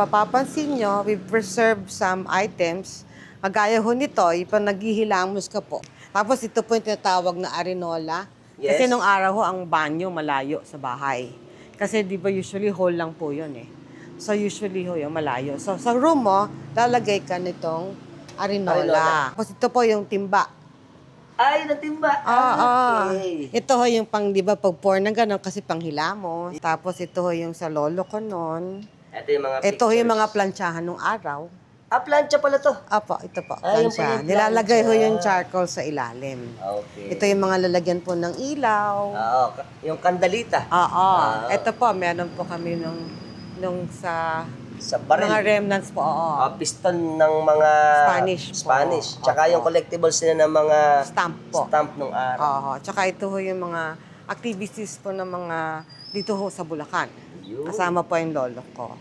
mapapansin nyo, we preserve some items. Kagaya ho nito, yung naghihilamos ka po. Tapos ito po yung tinatawag na arenola. Yes. Kasi nung araw ho, ang banyo malayo sa bahay. Kasi di ba usually hall lang po yun eh. So usually ho yung malayo. So sa room mo, lalagay ka nitong arenola. Tapos ito po yung timba. Ay, natimba. Okay. Ito ho yung pang, di ba, pag-pour ng gano'n kasi panghilamos. Tapos ito ho yung sa lolo ko noon. Ito yung mga Ito ho yung pictures. mga plansyahan nung araw. Plancha pala to. Apo, ito po, Ah, yung plansya. pala yung Nilalagay ho plansya. yung charcoal sa ilalim. Okay. Ito yung mga lalagyan po ng ilaw. Yung kandalita. Oo. Ito po, meron po kami nung sa Sa baril. mga remnants po. Oo. Piston ng mga Spanish po. Tsaka Opo. yung collectibles nila ng mga Stamp po. stamp nung araw. Oo. Tsaka ito ho yung mga activities po ng mga dito ho sa Bulacan. Yun. Kasama po yung lolo ko.